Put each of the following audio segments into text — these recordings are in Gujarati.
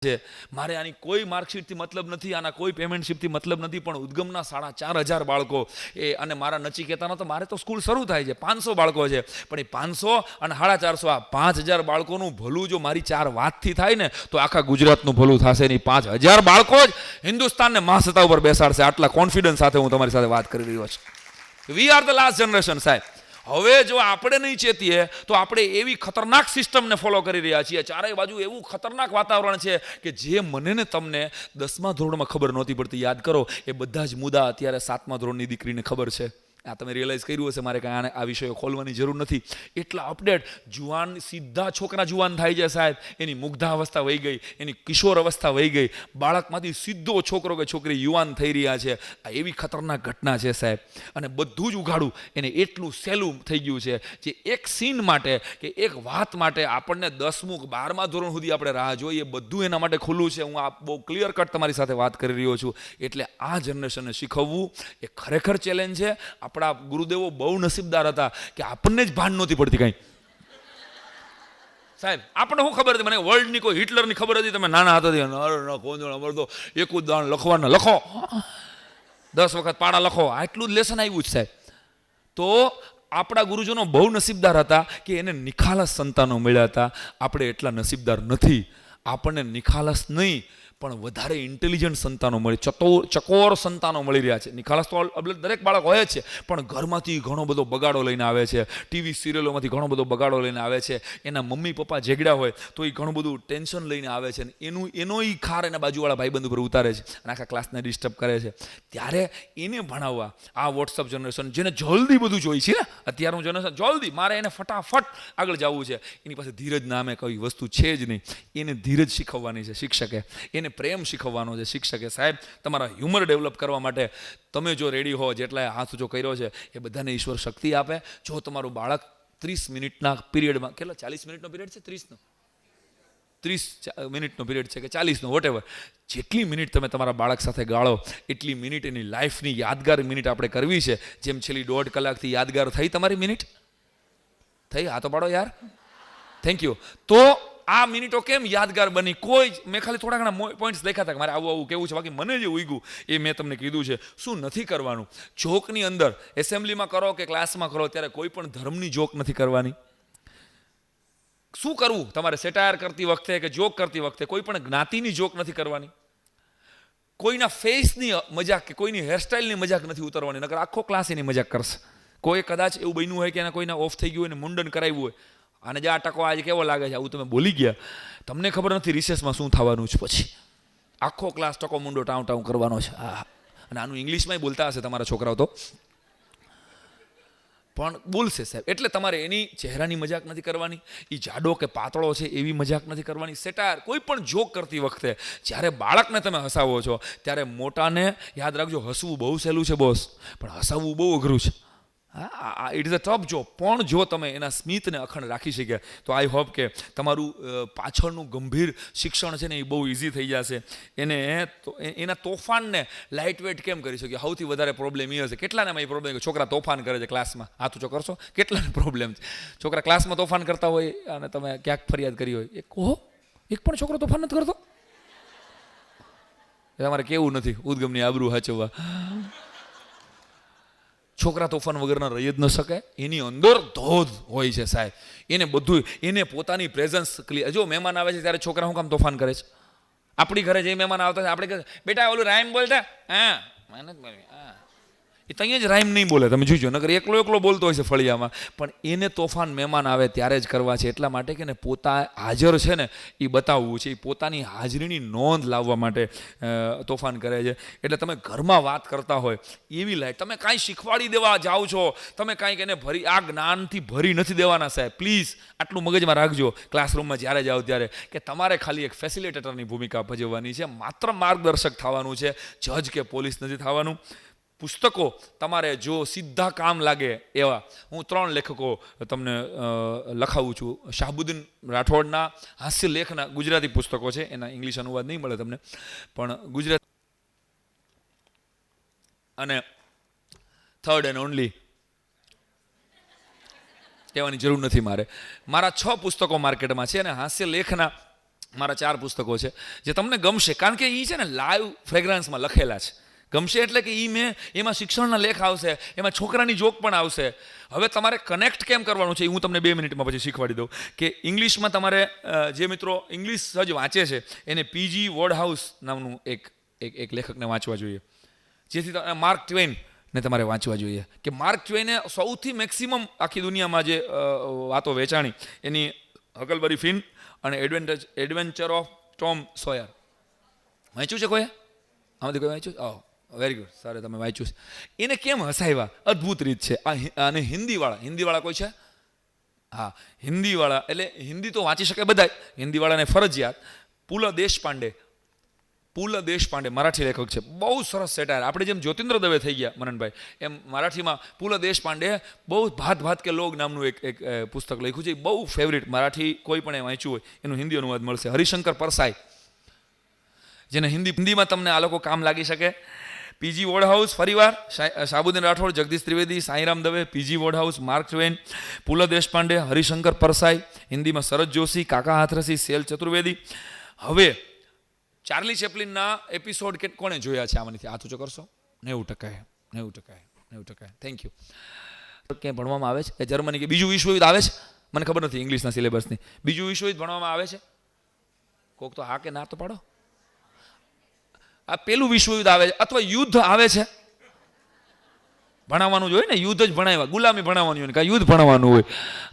છે મારે આની કોઈ માર્કશીટથી મતલબ નથી, આના કોઈ પેમેન્ટશીપથી મતલબ નથી, પણ ઉદ્ગમના 4,500 બાળકો અને મારા નચિકેતાનો તો મારે તો સ્કૂલ શરૂ થાય છે, 500 બાળકો છે, પણ એ 500 અને 450 આ 5,000 બાળકોનું ભલું જો મારી 4 વાતથી થાય ને તો આખા ગુજરાતનું ભલું થશે નહીં. 5,000 બાળકો જ હિન્દુસ્તાનને મહાસત્તા ઉપર બેસાડશે. આટલા કોન્ફિડન્સ સાથે હું તમારી સાથે વાત કરી રહ્યો છું. We are the last generation સાહેબ. હવે જો આપણે નહીં ચેતીએ તો આપણે એવી ખતરનાક સિસ્ટમને ફોલો કરી રહ્યા છીએ. ચારેય બાજુ એવું ખતરનાક વાતાવરણ છે કે જે મને ને તમને 10મા ધોરણમાં ખબર નહોતી પડતી. યાદ કરો, એ બધા જ મુદ્દા અત્યારે 7મા ધોરણની દીકરીને ખબર છે. આ તમે રિયલાઇઝ કર્યું હશે, મારે કાંઈ આ વિષયો ખોલવાની જરૂર નથી. એટલા અપડેટ. જુવાન સીધા છોકરા જુવાન થાય છે સાહેબ. એની મુગ્ધાવસ્થા વહી ગઈ, એની કિશોર અવસ્થા વહી ગઈ, બાળકમાંથી સીધો છોકરો કે છોકરી યુવાન થઈ રહ્યા છે. આ એવી ખતરનાક ઘટના છે સાહેબ. અને બધું જ ઉઘાડું એને એટલું સહેલું થઈ ગયું છે જે એક સીન માટે કે એક વાત માટે આપણને 10મું 12મા ધોરણ સુધી આપણે રાહ જોઈએ, બધું એના માટે ખુલ્લું છે. હું આ બહુ ક્લિયર કટ તમારી સાથે વાત કરી રહ્યો છું. એટલે આ જનરેશનને શીખવવું એ ખરેખર ચેલેન્જ છે. આપણા ગુરુદેવો બહુ નસીબદાર હતા કે આપણને જ ભાન નહોતી પડતી કાંઈ સાહેબ. આપણને શું ખબર હતી? મને વર્લ્ડની કોઈ હિટલરની ખબર હતી? તમે નાના હતા અમારે તો એક દાણ લખવાના, લખો 10 વખત પાડા લખો, આટલું જ લેસન આવ્યું જ સાહેબ. તો આપણા ગુરુજનો બહુ નસીબદાર હતા કે એને નિખાલસ સંતાનો મળ્યા હતા. આપણે એટલા નસીબદાર નથી. આપણને નિખાલસ નહીં પણ વધારે ઇન્ટેલિજન્ટ સંતાનો મળે, ચકોર સંતાનો મળી રહ્યા છે. નિખાલસ તો દરેક બાળક હોય જ છે, પણ ઘરમાંથી ઘણો બધો બગાડો લઈને આવે છે, ટીવી સિરિયલોમાંથી ઘણો બધો બગાડો લઈને આવે છે. એના મમ્મી પપ્પા ઝઘડ્યા હોય તો એ ઘણું બધું ટેન્શન લઈને આવે છે, એનો ખાર એના બાજુવાળા ભાઈબંધ ઉપર ઉતારે છે અને આખા ક્લાસને ડિસ્ટર્બ કરે છે. ત્યારે એને ભણાવવા આ વોટ્સઅપ જનરેશન, જેને જલ્દી બધું જોઈ છે ને, અત્યારનું જનરેશન જલ્દી, મારે એને ફટાફટ આગળ જવું છે, એની પાસે ધીરજ નામે કઈ વસ્તુ છે જ નહીં. એને ધીરજ શીખવવાની છે શિક્ષકે, એને પ્રેમ શીખવવાનો છે શિક્ષકે. સાહેબ, તમારા હ્યુમર ડેવલપ કરવા માટે તમે જો રેડી હો, જેટલાએ હાથ ઊંચો કર્યો છે એ બધાને ઈશ્વર શક્તિ આપે. જો તમારું બાળક 30 મિનિટના પીરિયડમાં, કેટલા 40 મિનિટનો પીરિયડ છે, 30 મિનિટનો પીરિયડ છે કે 40નો, વોટેવર, જેટલી મિનિટ તમે તમારા બાળક સાથે ગાળો એટલી મિનિટ એની લાઈફની યાદગાર મિનિટ આપણે કરવી છે. જેમ છેલ્લી 1.5 કલાકથી યાદગાર થઈ તમારી મિનિટ થઈ? હા તો પાડો યાર, થેન્ક યુ. તો આ મિનિટો કેમ યાદગાર બની? કોઈ મેં ખાલી થોડા ઘણા પોઈન્ટ્સ દેખાતા કે મારે આવું કેવું છે, બાકી મને જે ઉગ્યું એ મેં તમને કીધું છે. શું નથી કરવાનું? જોકની અંદર એસેમ્બલીમાં કરો કે ક્લાસમાં કરો ત્યારે કોઈ પણ ધર્મની જોક નથી કરવાની. શું કરવું તમારે સેટાયર કરતી વખતે કે જોક કરતી વખતે? કોઈ પણ જ્ઞાતિની જોક નથી કરવાની, કોઈના ફેસની મજાક કે કોઈની હેરસ્ટાઇલની મજાક નથી ઉતરવાની, નકર આખો ક્લાસ એની મજાક કરશે. કોઈ કદાચ એવું બન્યું હોય કે એના કોઈના ઓફ થઈ ગયું હોય ને મુંડન કરાવ્યું હોય, અને જે આ ટકો આજે કેવો લાગે છે, આવું તમે બોલી ગયા, તમને ખબર નથી રિસેસમાં શું થવાનું છે. પછી આખો ક્લાસ ટકો મુંડો ટાઉં ટાઉં કરવાનો છે. હા, અને આનું ઇંગ્લિશમાં બોલતા હશે તમારા છોકરાઓ તો, પણ બોલશે સાહેબ. એટલે તમારે એની ચહેરાની મજાક નથી કરવાની, એ જાડો કે પાતળો છે એવી મજાક નથી કરવાની. સેટાયર કોઈ પણ જોક કરતી વખતે જ્યારે બાળકને તમે હસાવો છો ત્યારે મોટાને યાદ રાખજો, હસવું બહુ સહેલું છે બોસ, પણ હસાવવું બહુ અઘરું છે. હા, it is a tough job. પણ જો તમે એના સ્મિતને અખંડ રાખી શક્યા તો આઈ હોપ કે તમારું પાછળનું ગંભીર શિક્ષણ છે ને એ બહુ ઇઝી થઈ જશે. એના તોફાનને લાઇટ વેટ કેમ કરી શકીએ? સૌથી વધારે પ્રોબ્લેમ એ હશે, કેટલાને એ પ્રોબ્લેમ કે છોકરા તોફાન કરે છે ક્લાસમાં? હાથ ઊંચો કરશો, કેટલાને પ્રોબ્લેમ છે? છોકરા ક્લાસમાં તોફાન કરતા હોય અને તમે ક્યાંક ફરિયાદ કરી હોય, એક પણ છોકરો તોફાન નથી કરતો? તમારે કેવું નથી ઉદ્ગમની આબરૂ હાચવવા. છોકરા તોફાન વગરના રહી જ ન શકે. એની અંદર ધોધ હોય છે સાહેબ. એને બધું, એને પોતાની પ્રેઝન્સ ક્લિયર. જો મહેમાન આવે છે ત્યારે છોકરા શું કામ તોફાન કરે છે? આપણી ઘરે જે મહેમાન આવતા આપણે કહે, બેટા ઓલું રાઈમ બોલતા, હા મહેનત કરી, હા, એ ત્યાં જ રાઈમ નહીં બોલે. તમે જોજો, નકર એકલો બોલતો હોય છે ફળિયામાં. પણ એને તોફાન મહેમાન આવે ત્યારે જ કરવા છે. એટલા માટે કે ને પોતા હાજર છે ને એ બતાવવું છે, એ પોતાની હાજરીની નોંધ લાવવા માટે તોફાન કરે છે. એટલે તમે ઘરમાં વાત કરતા હોય એવી લાઈટ, તમે કાંઈ શીખવાડી દેવા જાઓ છો, તમે કાંઈક એને ભરી આ જ્ઞાનથી ભરી નથી દેવાના સાહેબ. પ્લીઝ આટલું મગજમાં રાખજો ક્લાસરૂમમાં જ્યારે જાઓ ત્યારે, કે તમારે ખાલી એક ફેસિલિટેટરની ભૂમિકા ભજવવાની છે, માત્ર માર્ગદર્શક થવાનું છે, જજ કે પોલીસ નથી થવાનું. પુસ્તકો તમારે જો સીધા કામ લાગે એવા હું 3 લેખકો તમને લખાવું છું. શાહબુદ્દીન રાઠોડના હાસ્ય લેખના ગુજરાતી પુસ્તકો છે, એના ઇંગ્લિશ અનુવાદ નહીં મળે તમને, પણ ગુજરાતી. અને થર્ડ એન્ડ ઓનલી કહેવાની જરૂર નથી મારે, મારા 6 પુસ્તકો માર્કેટમાં છે અને હાસ્ય લેખના મારા 4 પુસ્તકો છે જે તમને ગમશે, કારણ કે એ છે ને લાઈવ ફ્રેગ્રન્સમાં લખેલા છે. ગમશે એટલે કે એમાં શિક્ષણના લેખ આવશે, એમાં છોકરાની જોક પણ આવશે. હવે તમારે કનેક્ટ કેમ કરવાનું છે એ હું તમને 2 મિનિટમાં પછી શીખવાડી દઉં. કે ઇંગ્લિશમાં તમારે જે મિત્રો ઇંગ્લિશ જ વાંચે છે એને પીજી વોર્ડહાઉસ નામનું એક લેખકને વાંચવા જોઈએ, જેથી માર્ક ટ્વેઇનને તમારે વાંચવા જોઈએ. કે માર્ક ટ્વેઇને સૌથી મેક્સિમમ આખી દુનિયામાં જે વાતો વેચાણી એની હકલબરી ફિન અને એડવેન્ચર ઓફ ટોમ સોયર વાંચ્યું છે કોઈ? આમાંથી કોઈ વાંચ્યું? વેરી ગુડ, સારું, તમે વાંચ્યું છે. એને કેમ હસાવ્યા, અદ્ભુત રીત છે. અને હિન્દીવાળા કોઈ છે? હા, હિન્દીવાળા એટલે હિન્દી તો વાંચી શકે બધા, હિન્દીવાળાને ફરજિયાત. પુલ દેશપાંડે મરાઠી લેખક છે, બહુ સરસ સેટાયર. આપણે જેમ જ્યોતિન્દ્ર દવે થઈ ગયા મનનભાઈ, એમ મરાઠીમાં પુલ દેશપાંડે બહુ ભાત કે લોગ નામનું એક પુસ્તક લખ્યું છે. બહુ ફેવરિટ, મરાઠી કોઈ પણ વાંચ્યું હોય એનું હિન્દી અનુવાદ મળશે. હરિશંકર પરસાઈ, જેને હિન્દીમાં તમને આ લોકો કામ લાગી શકે. પીજી વોર્ડહાઉસ, ફરીવાર શાહબુદ્દીન રાઠોડ, જગદીશ ત્રિવેદી, સાંઈરામ દવે, પીજી વોર્ડહાઉસ, માર્ક ટ્વેઇન, પુલ દેશપાંડે, હરિશંકર પરસાઈ, હિન્દીમાં શરદ જોશી, કાકા હાથરસી, સેલ ચતુર્વેદી. હવે ચાર્લી ચેપ્લિનના એપિસોડ કોણે જોયા છે આમાંથી? હાથ ઊંચો કરશો. 90%. Thank you. ક્યાંય ભણવામાં આવે છે? જર્મની કે બીજું વિશ્વયુદ્ધ આવે છે? મને ખબર નથી ઇંગ્લિશના સિલેબસની. બીજું વિશ્વયુદ્ધ ભણવામાં આવે છે? કોક તો હા કે ના તો પાડો. આ પેલું વિશ્વયુદ્ધ આવે છે અથવા યુદ્ધ આવે છે? ભણાવવાનું જ હોય ને, યુદ્ધ જ ભણાવ્યા, ગુલામી ભણાવવાની હોય ને કાંઈ યુદ્ધ ભણાવવાનું હોય.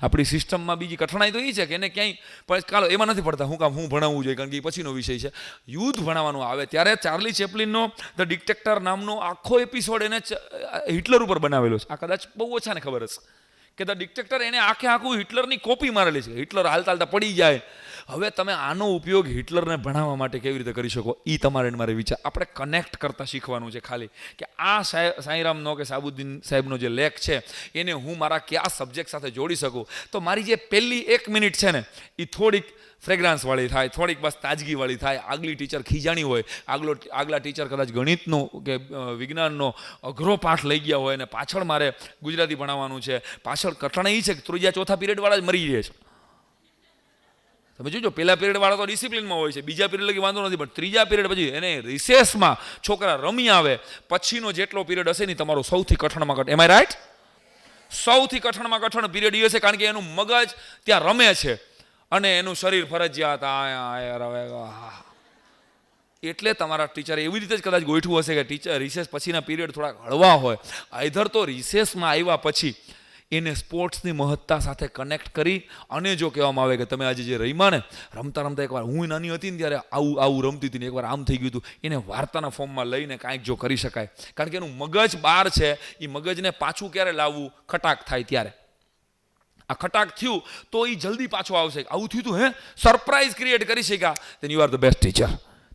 આપણી સિસ્ટમમાં બીજી કઠણાઈ તો એ છે કે એને ક્યાંય પણ કાલો એમાં નથી પડતા. હું ભણાવવું જોઈએ કારણ કે એ પછીનો વિષય છે. યુદ્ધ ભણાવવાનું આવે ત્યારે ચાર્લી ચેપ્લિનનો ધ ડિક્ટેટર નામનો આખો એપિસોડ એને હિટલર ઉપર બનાવેલો છે. આ કદાચ બહુ ઓછાને ખબર હશે કે ધ ડિક્ટેટર એને આખું હિટલરની કોપી મારેલી છે. હિટલર હાલતા પડી જાય. હવે તમે આનો ઉપયોગ હિટલરને ભણાવવા માટે કેવી રીતે કરી શકો એ તમારે મારે વિચાર. આપણે કનેક્ટ કરતા શીખવાનું છે ખાલી કે આ સાંઈરામનો કે સાબુદ્દીન સાહેબનો જે લેખ છે એને હું મારા કયા સબ્જેક્ટ સાથે જોડી શકું. તો મારી જે પહેલી 1 મિનિટ છે ને એ થોડીક ફ્રેગ્રાન્સવાળી થાય, થોડીક બસ તાજગીવાળી થાય. આગલી ટીચર ખીજાણી હોય, આગલા ટીચર કદાચ ગણિતનો કે વિજ્ઞાનનો અઘરો પાઠ લઈ ગયા હોય અને પાછળ મારે ગુજરાતી ભણાવવાનું છે. પાછળ કઠણાઈ છે કે 3-4 પીરિયડવાળા જ મરી જાય છે. તમે જોજો, પહેલા પીરિયડવાળા તો ડિસિપ્લિનમાં હોય છે, બીજા પીરિયડ લગી વાંધો નથી, પણ 3જા પીરિયડ પછી એને રિસેસમાં છોકરા રમી આવે પછીનો જેટલો પીરિયડ હશે ને તમારો સૌથી કઠણમાં કઠણ. એમ આઈ રાઈટ? સૌથી કઠણમાં કઠણ પીરિયડ એ હશે કારણ કે એનું મગજ ત્યાં રમે છે અને એનું શરીર ફરજિયાત એટલે તમારા ટીચરે એવી રીતે જ કદાચ ગોઠવું હશે કે ટીચર રિસેસ પછીના પીરિયડ થોડાક હળવા હોય. આઈધર તો રિસેસમાં આવ્યા પછી એને સ્પોર્ટ્સની મહત્તા સાથે કનેક્ટ કરી અને જો કહેવામાં આવે કે તમે આજે જે રમ્યા ને, રમતા એકવાર હું નાની હતી ને ત્યારે આવું રમતી હતી ને એકવાર આમ થઈ ગયું હતું, એને વાર્તાના ફોર્મમાં લઈને કાંઈક જો કરી શકાય. કારણ કે એનું મગજ બહાર છે, એ મગજને પાછું ક્યારે લાવવું? ખટાક થાય ત્યારે. આ ખટાક થયું તો એ જલ્દી પાછો આવશે. આવું થયું હતું, સરપ્રાઈઝ ક્રિએટ કરી શક્યા, then you are the best teacher.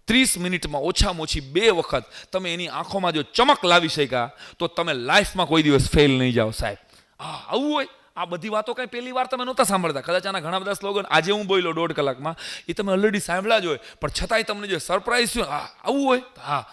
30 મિનિટમાં ઓછામાં ઓછી 2 વખત તમે એની આંખોમાં જો ચમક લાવી શક્યા તો તમે લાઈફમાં કોઈ દિવસ ફેલ નહીં જાઓ સાહેબ. આવું હોય. આ બધી વાતો કાંઈ પહેલી વાર તમે નહોતા સાંભળતા. કદાચ આના ઘણા બધા સ્લોગન આજે હું બોલ્યો 1.5 કલાકમાં એ તમે ઓલરેડી સાંભળ્યા જ હોય, પણ છતાંય તમને જે સરપ્રાઈઝ થયું આવું હોય. હા,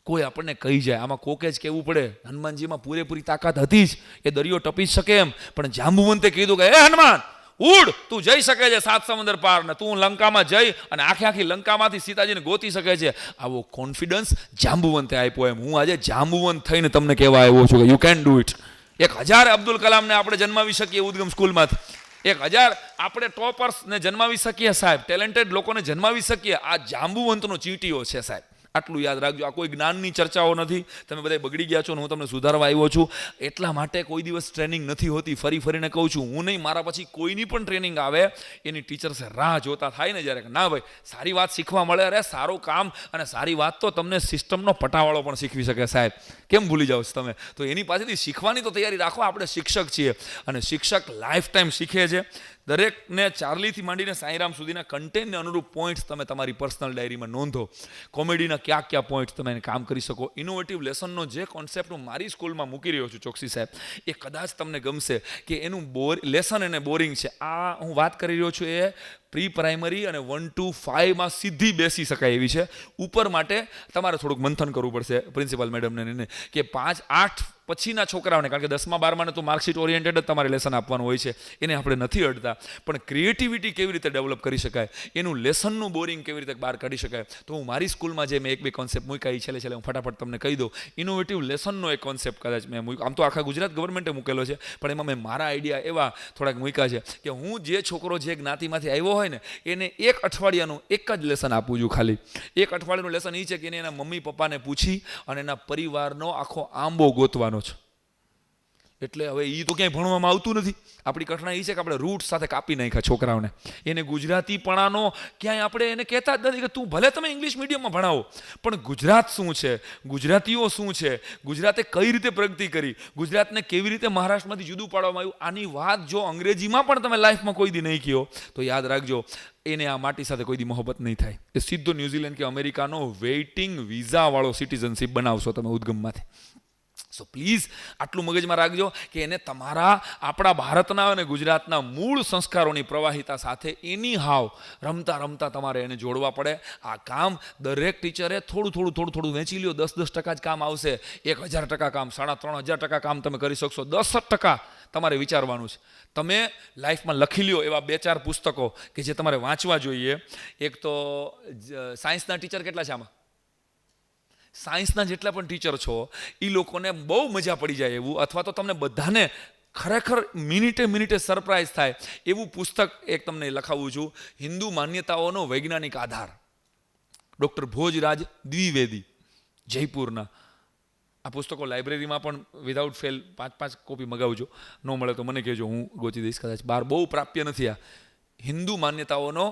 કોઈ આપણને કહી જાય. આમાં કોકે જ કહેવું પડે. હનુમાનજીમાં પૂરેપૂરી તાકાત હતી જ, એ દરિયો ટપી શકે એમ, પણ જાંબુવંતે કીધું કે હનુમાન ઉડ, તું જઈ શકે છે 7 સમુદ્ર પાર ને તું લંકામાં જઈ અને આખી લંકામાંથી સીતાજીને ગોતી શકે છે. આવો કોન્ફિડન્સ જાંબુવંતે આપ્યો. એમ હું આજે જાંબુવંત થઈને તમને કહેવા આવ્યો છું કે you can do it. 1000 Abdul કલામને આપણે જન્માવી શકીએ ઉદ્ગમ સ્કૂલમાંથી. 1000 આપણે ટોપર્સને જન્માવી શકીએ સાહેબ, ટેલેન્ટેડ લોકોને જન્માવી શકીએ. આ જાંબુવંતનો ચીંટીઓ છે સાહેબ. આટલું યાદ રાખજો. આ કોઈ જ્ઞાનની ચર્ચાઓ નથી. તમે બધા બગડી ગયા છો ને હું તમને સુધારવા આવ્યો છું. એટલા માટે કોઈ દિવસ ટ્રેનિંગ નથી હોતી. ફરીને કહું છું, હું નહીં, મારા પછી કોઈની પણ ટ્રેનિંગ આવે એની ટીચર્સે રાહ જોતા થાય ને જ્યારે, ના ભાઈ સારી વાત શીખવા મળે. અરે સારું કામ અને સારી વાત તો તમને સિસ્ટમનો પટાવાળો પણ શીખવી શકે સાહેબ. કેમ ભૂલી જાઓ છો તમે? તો એની પાસેથી શીખવાની તો તૈયારી રાખો. આપણે શિક્ષક છીએ અને શિક્ષક લાઈફ ટાઈમ શીખે છે. દરેકને ચાર્લીથી માંડીને સાંઈરામ સુધીના કન્ટેન્ટને અનુરૂપ પોઈન્ટ્સ તમે તમારી પર્સનલ ડાયરીમાં નોંધો. કોમેડીના કયા પોઈન્ટ્સ તમે એને કામ કરી શકો. ઇનોવેટિવ લેસનનો જે કોન્સેપ્ટ હું મારી સ્કૂલમાં મૂકી રહ્યો છું ચોકસી સાહેબ, એ કદાચ તમને ગમશે કે એનું લેસન એને બોરિંગ છે. આ હું વાત કરી રહ્યો છું એ પ્રી પ્રાઇમરી અને 1 to 5 સીધી બેસી શકાય એવી છે. ઉપર માટે તમારે થોડુંક મંથન કરવું પડશે પ્રિન્સિપાલ મેડમને કે 5-8 પછીના છોકરાઓને, કારણ કે 10માં-12માં તો માર્કશીટ ઓરિએન્ટેડ જ તમારે લેસન આપવાનું હોય છે, એને આપણે નથી અડતા, પણ ક્રિએટિવિટી કેવી રીતે ડેવલપ કરી શકાય, એનું લેસનનું બોરિંગ કેવી રીતે બહાર કાઢી શકાય. તો હું મારી સ્કૂલમાં જે મેં 1-2 કોન્સેપ્ટ મૂક્યા છેલ્લે હું ફટાફટ તમને કહી દઉં. ઇનોવેટિવ લેસનનો એક કોન્સેપ્ટ કદાચ મેં મૂક્યો, આમ તો આખા ગુજરાત ગવર્મેન્ટે મૂકેલો છે, પણ એમાં મેં મારા આઈડિયા એવા થોડાક મૂક્યા છે કે હું જે છોકરો જે જ્ઞાતિમાંથી આવ્યો હોય ને એને 1 અઠવાડિયાનું એક જ લેસન આપું છું. ખાલી 1 અઠવાડિયાનું લેસન એ છે કે એને એના મમ્મી પપ્પાને પૂછી અને એના પરિવારનો આખો આંબો ગોતવાનો છે. એટલે હવે એ તો ક્યાંય ભણવામાં આવતું નથી. આપણી કઠણાઈ એ છે કે આપણે રૂટ સાથે કાપી નાખ્યા છોકરાઓને. એને ગુજરાતીપણાનો ક્યાંય આપણે એને કહેતા જ નથી કે તું ભલે તમે ઇંગ્લિશ મીડિયમમાં ભણાવો, પણ ગુજરાત શું છે, ગુજરાતીઓ શું છે, ગુજરાતે કઈ રીતે પ્રગતિ કરી, ગુજરાતને કેવી રીતે મહારાષ્ટ્રમાંથી જુદું પાડવામાં આવ્યું, આની વાત જો અંગ્રેજીમાં પણ તમે લાઈફમાં કોઈ દી નહીં કહો તો યાદ રાખજો એને આ માટી સાથે કોઈ દી મોહબ્બત નહીં થાય. એ સીધો ન્યૂઝીલેન્ડ કે અમેરિકાનો વેઇટિંગ વિઝાવાળો સિટીઝનશીપ બનાવશો તમે ઉદ્ગમમાંથી. સો પ્લીઝ આટલું મગજમાં રાખજો કે એને તમારા આપણા ભારતના અને ગુજરાતના મૂળ સંસ્કારોની પ્રવાહિતા સાથે એની હાવ રમતા રમતા તમારે એને જોડવા પડે. આ કામ દરેક ટીચરે થોડું વેચી લ્યો. 10% જ કામ આવશે. 1000% કામ, 3500% કામ તમે કરી શકશો. 10% તમારે વિચારવાનું છે. તમે લાઈફમાં લખી લ્યો એવા 2-4 પુસ્તકો કે જે તમારે વાંચવા જોઈએ. એક તો સાયન્સના ટીચર કેટલા છે આમાં? સાયન્સના જેટલા પણ ટીચર છો એ લોકોને બહુ મજા પડી જાય એવું, અથવા તો તમને બધાને ખરેખર મિનિટે સરપ્રાઈઝ થાય એવું પુસ્તક એક તમને લખાવું છું. હિન્દુ માન્યતાઓનો વૈજ્ઞાનિક આધાર, ડૉક્ટર ભોજરાજ દ્વિવેદી, જયપુરના. આ પુસ્તકો લાઇબ્રેરીમાં પણ વિધાઉટ ફેલ 5-5 કોપી મગાવજો. ન મળે તો મને કહેજો, હું ગોતી દઈશ. કદાચ બહાર બહુ પ્રાપ્ય નથી. આ હિન્દુ માન્યતાઓનો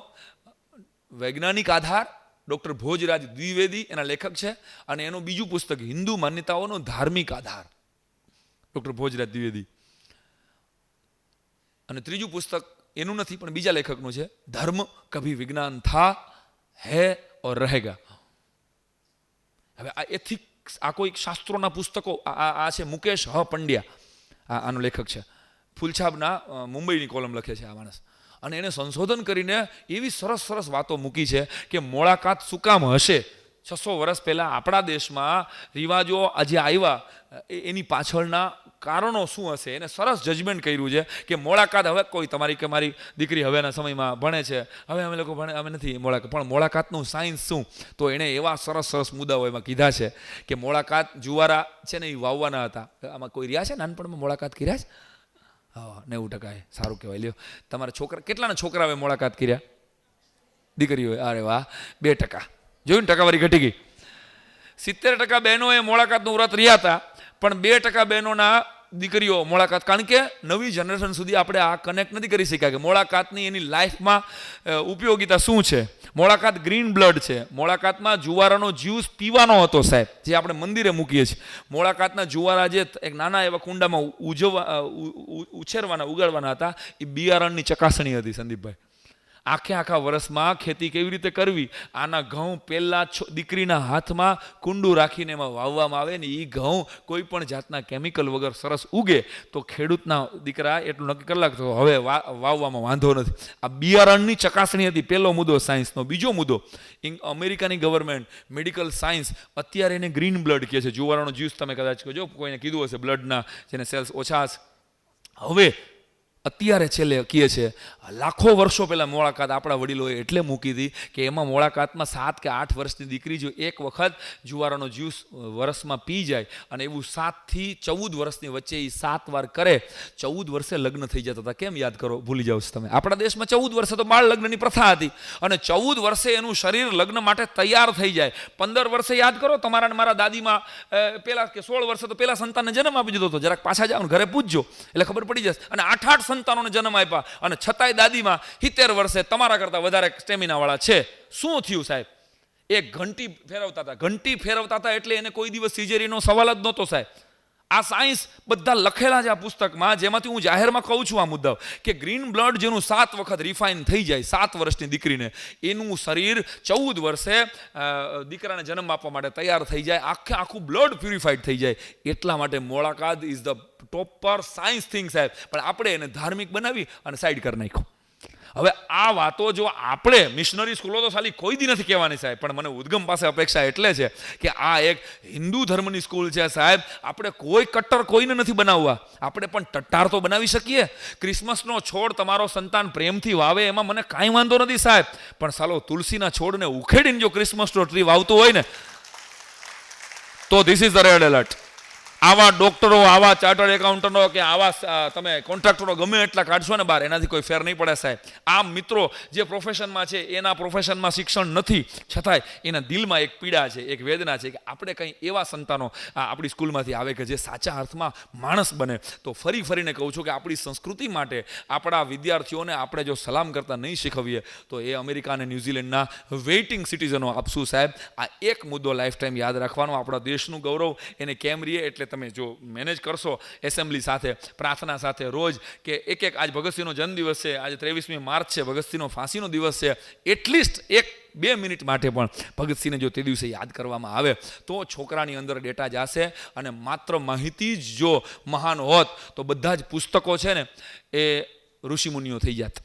વૈજ્ઞાનિક આધાર, ડૉક્ટર ભોજરાજ દ્વિવેદી એના લેખક છે. અને એનું બીજું પુસ્તક હિન્દુ માન્યતાઓનો ધાર્મિક આધાર, ડૉક્ટર ભોજરાજ દ્વિવેદી. અને ત્રીજું પુસ્તક એનું નથી પણ બીજા લેખકનું છે, ધર્મ કભી વિજ્ઞાન થા હૈ ઓર રહેગા. હવે આ એથિક્સ, આ કોઈ શાસ્ત્રોના પુસ્તકો આ છે મુકેશ પંડ્યા, આનો લેખક છે. ફૂલછાબના મુંબઈની કોલમ લખે છે આ માણસ. અને એને સંશોધન કરીને એવી સરસ વાતો મૂકી છે કે મોળાકાત શું કામ હશે. 600 વર્ષ પહેલાં આપણા દેશમાં રિવાજો આજે આવ્યા એની પાછળના કારણો શું હશે. એને સરસ જજમેન્ટ કર્યું છે કે મોળાકાત, હવે કોઈ તમારી કે મારી દીકરી હવેના સમયમાં ભણે છે, હવે અમે લોકો ભણે, અમે નથી મોળાકાત, પણ મોળાકાતનું સાયન્સ શું, તો એણે એવા સરસ મુદ્દાઓ એમાં કીધા છે કે મોળાકાત જુવારા છે ને એ વાવવાના હતા. આમાં કોઈ રહ્યા છે નાનપણમાં મોળાકાત કર્યા છે? હા, 90%. સારું કહેવાય. લ્યો, તમારા છોકરા કેટલાના છોકરાઓએ મુલાકાત કર્યા? દીકરીઓએ? અરે વાહ, 2%. જોયું ને, ટકાવારી ઘટી ગઈ. 70% બહેનોએ મુલાકાતનું વ્રત રહ્યા હતા, પણ 2% બહેનોના દીકરીઓ મુલાકાત, કારણ કે નવી જનરેશન સુધી આપણે આ કનેક્ટ નથી કરી શક્યા કે મુલાકાતની એની લાઈફમાં ઉપયોગિતા શું છે. મોળાકાત ગ્રીન બ્લડ છે. મોળાકાતમાં જુવારાનો જ્યુસ પીવાનો હતો સાહેબ, જે આપણે મંદિરે મૂકીએ છીએ. મોળાકાતના જુવારા જે એક નાના એવા કુંડામાં ઉગાડવાના હતા, એ બિયારણની ચકાસણી હતી સંદીપભાઈ. આખા વર્ષમાં ખેતી કેવી રીતે કરવી, આના ઘઉં પહેલાં દીકરીના હાથમાં કુંડું રાખીને એમાં વાવવામાં આવે ને એ ઘઉં કોઈ પણ જાતના કેમિકલ વગર સરસ ઉગે તો ખેડૂતના દીકરા એટલું નક્કી કરી લાગતો હવે વાવવામાં વાંધો નથી. આ બિયારણની ચકાસણી હતી પહેલો મુદ્દો સાયન્સનો. બીજો મુદ્દો, અમેરિકાની ગવર્મેન્ટ મેડિકલ સાયન્સ અત્યારે એને ગ્રીન બ્લડ કહે છે. જુવારાનો જ્યુસ તમે કદાચ કહેજો, કોઈને કીધું હશે બ્લડના જેને સેલ્સ ઓછા હશે. હવે અત્યારે છેલ્લે કહે છે લાખો વર્ષો પહેલાં મોળાકાત આપણા વડીલોએ એટલે મૂકી હતી કે એમાં મોળાકાતમાં 7 કે 8 વર્ષની દીકરી જો એક વખત જુવારાનો જ્યુસ વર્ષમાં પી જાય અને એવું 7 થી 14 વર્ષની વચ્ચે એ 7 વાર કરે, 14 વર્ષે લગ્ન થઈ જતા હતા. કેમ યાદ કરો, ભૂલી જાઓ છો તમે? આપણા દેશમાં 14 વર્ષે તો બાળ લગ્નની પ્રથા હતી અને 14 વર્ષે એનું શરીર લગ્ન માટે તૈયાર થઈ જાય. 15 વર્ષે યાદ કરો, તમારા ને મારા દાદીમાં પહેલાં કે 16 વર્ષે તો પહેલાં સંતાનને જન્મ આપી દીધો હતો. જરાક પાછા જાઓ, ઘરે પૂછજો એટલે ખબર પડી જશે. અને 8 સંતાનોને જન્મ આપ્યા અને છતાંય દાદીમાં 70 વર્ષે તમારા કરતાં વધારે સ્ટેમિના વાળા છે. શું થયું સાહેબ? એક ઘંટી ફેરવતા હતા એટલે એને કોઈ દિવસ સિઝેરીનો સવાલ જ નહોતો સાહેબ. આ સાયન્સ બધા લખેલા છે આ પુસ્તકમાં, જેમાંથી હું જાહેરમાં કહું છું આ મુદ્દા કે ગ્રીન બ્લડ જેનું 7 વખત રિફાઇન થઈ જાય 7 વર્ષની દીકરીને, એનું શરીર 14 વર્ષે દીકરાને જન્મ આપવા માટે તૈયાર થઈ જાય, આખું બ્લડ પ્યુરિફાઈડ થઈ જાય. એટલા માટે મોળાકાત ઇઝ ધ ટોપ પર સાયન્સ થિંગ સાહેબ. પણ આપણે એને ધાર્મિક બનાવી અને સાઈડ કરી નાખ્યું. હવે આ વાતો જો આપણે મિશનરી સ્કૂલો તો ખાલી કોઈ દી નથી કહેવાની સાહેબ, પણ મને ઉદ્ગમ પાસે અપેક્ષા એટલે છે કે આ એક હિન્દુ ધર્મની સ્કૂલ છે સાહેબ. આપણે કોઈ કટ્ટર કોઈને નથી બનાવવા, આપણે પણ ટટ્ટાર તો બનાવી શકીએ. ક્રિસમસનો છોડ તમારો સંતાન પ્રેમથી વાવે એમાં મને કાંઈ વાંધો નથી સાહેબ, પણ સાલો તુલસીના છોડને ઉખેડીને જો ક્રિસમસનો ટ્રી વાવતું હોય ને તો this is the red alert. આવા ડોક્ટરો, આવા ચાર્ટર્ડ એકાઉન્ટન્ટો કે આવા તમે કોન્ટ્રાક્ટરો ગમે એટલા કાઢશો ને બહાર, એનાથી કોઈ ફેર નહીં પડે સાહેબ. આમ મિત્રો જે પ્રોફેશનમાં છે એના પ્રોફેશનમાં શિક્ષણ નથી, છતાંય એના દિલમાં એક પીડા છે, એક વેદના છે કે આપણે કંઈ એવા સંતાનો આપણી સ્કૂલમાંથી આવે કે જે સાચા અર્થમાં માણસ બને. તો ફરી ફરીને કહું છું કે આપણી સંસ્કૃતિ માટે આપણા વિદ્યાર્થીઓને આપણે જો સલામ કરતા નહીં શીખવીએ તો એ અમેરિકા અને ન્યૂઝીલેન્ડના વેઇટિંગ સિટીઝનો આપશું સાહેબ. આ એક મુદ્દો લાઈફ ટાઈમ યાદ રાખવાનો. આપણા દેશનું ગૌરવ એને કેમ રહીએ એટલે તમે જો મેનેજ કરશો એસેમ્બલી સાથે, પ્રાર્થના સાથે રોજ કે એક આજ ભગતસિંહનો જન્મદિવસ છે, આજે 23મી માર્ચ છે, ભગતસિંહનો ફાંસીનો દિવસ છે, એટલીસ્ટ 1-2 મિનિટ માટે પણ ભગતસિંહને જો તે દિવસે યાદ કરવામાં આવે તો છોકરાની અંદર ડેટા જશે. અને માત્ર માહિતી જ જો મહાન હોત તો બધા જ પુસ્તકો છે ને એ ઋષિમુનિઓ થઈ જાત.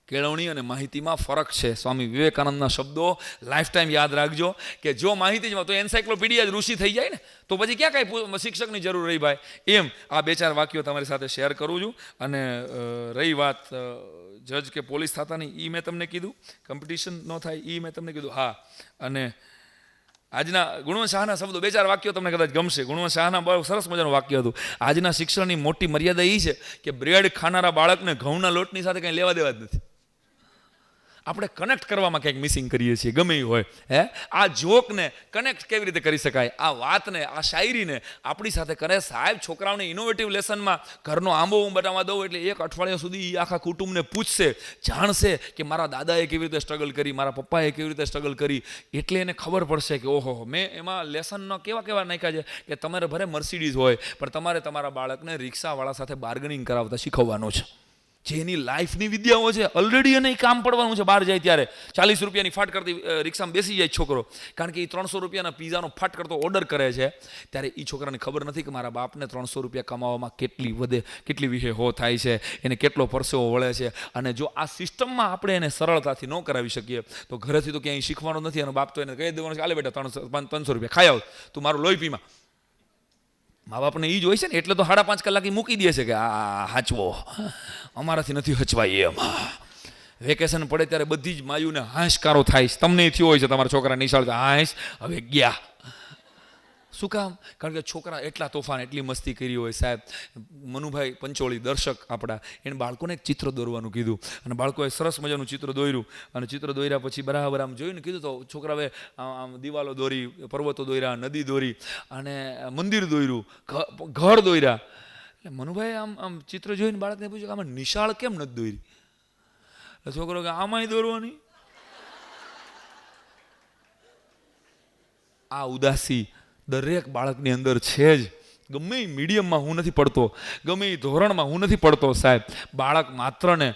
કેળવણી અને માહિતીમાં ફરક છે. સ્વામી વિવેકાનંદના શબ્દો લાઈફ ટાઈમ યાદ રાખજો કે જો માહિતી જ તો એન્સાઇક્લોપીડિયા જ ઋષિ થઈ જાય ને તો પછી ક્યાં કાંઈ શિક્ષકની જરૂર રહી ભાઈ. એમ આ 2-4 વાક્યો તમારી સાથે શેર કરું છું. અને રહી વાત જજ કે પોલીસ થતાની, એ મેં તમને કીધું, કોમ્પિટિશન ન થાય એ મેં તમને કીધું. હા, અને આજના ગુણવંત શાહના શબ્દો 2-4 વાક્યો તમને કદાચ ગમશે. ગુણવંત શાહના બહુ સરસ મજાનું વાક્ય હતું. આજના શિક્ષણની મોટી મર્યાદા એ છે કે બ્રેડ ખાનારા બાળકને ઘઉંના લોટની સાથે કંઈ લેવા દેવા જ નથી. આપણે કનેક્ટ કરવામાં ક્યાંક મિસિંગ કરીએ છીએ, ગમે એ હોય. આ જોકને કનેક્ટ કેવી રીતે કરી શકાય, આ વાતને, આ શાયરીને આપણી સાથે કરે સાહેબ. છોકરાઓને ઇનોવેટિવ લેસનમાં ઘરનો આંબો હું બનાવવા દઉં એટલે 1 અઠવાડિયા સુધી આખા કુટુંબને પૂછશે, જાણશે કે મારા દાદાએ કેવી રીતે સ્ટ્રગલ કરી, મારા પપ્પાએ કેવી રીતે સ્ટ્રગલ કરી. એટલે એને ખબર પડશે કે ઓહો, મેં એમાં લેસનનો કેવા નાખ્યા છે કે તમારે ભલે મર્સિડીઝ હોય પણ તમારે તમારા બાળકને રિક્ષાવાળા સાથે બાર્ગેનિંગ કરાવતા શીખવવાનું છે. જે એની લાઈફની વિદ્યાઓ છે ઓલરેડી એને કામ પડવાનું છે. બહાર જાય ત્યારે 40 રૂપિયાની ફાટ કરતી રિક્ષામાં બેસી જાય છોકરો, કારણ કે એ 300 રૂપિયાના પીઝાનો ફાટ કરતો ઓર્ડર કરે છે. ત્યારે એ છોકરાને ખબર નથી કે મારા બાપને 300 રૂપિયા કમાવામાં કેટલી વિહે હો થાય છે, એને કેટલો પરસેવો વળે છે. અને જો આ સિસ્ટમમાં આપણે એને સરળતાથી ન કરાવી શકીએ તો ઘરેથી તો ક્યાંય શીખવાનો નથી. અને બાપ તો એને કહી દેવાનું છે, હાલે બેટા 300 રૂપિયા ખાઈ આવ, તું મારું લોહી પીમાં. મા બાપને એ જ હોય છે ને, એટલે તો 5.5 કલાક મૂકી દે છે કે આ હાચવો, અમારાથી નથી હચવાય. એમાં વેકેશન પડે ત્યારે બધી જ માયુને હાશકારો થાય છે. તમને થયો હોય છે તમારા છોકરા નિશાળ હાશ હવે ગયા. શું કામ? કારણ કે છોકરા એટલા તોફાન, એટલી મસ્તી કરી હોય સાહેબ. મનુભાઈ પંચોળી દર્શક આપણા, એને બાળકોને એક ચિત્ર દોરવાનું કીધું અને બાળકોએ સરસ મજાનું ચિત્ર દોર્યું. અને ચિત્ર દોર્યા પછી બરાબર આમ જોયું ને કીધું તો છોકરાએ આમ દિવાલો દોરી, પર્વતો દોર્યા, નદી દોરી અને મંદિર દોર્યું, ઘર દોર્યા. એટલે મનુભાઈ આમ ચિત્ર જોઈને બાળકને પૂછ્યું કે આમાં નિશાળ કેમ નથી દોરી? એટલે છોકરો કે આમાંય દોરવાની. આ ઉદાસી દરેક બાળકની અંદર છે જ. ગમે એ મીડિયમમાં હું નથી પડતો, ગમે એ ધોરણમાં હું નથી પડતો સાહેબ. બાળક માત્ર ને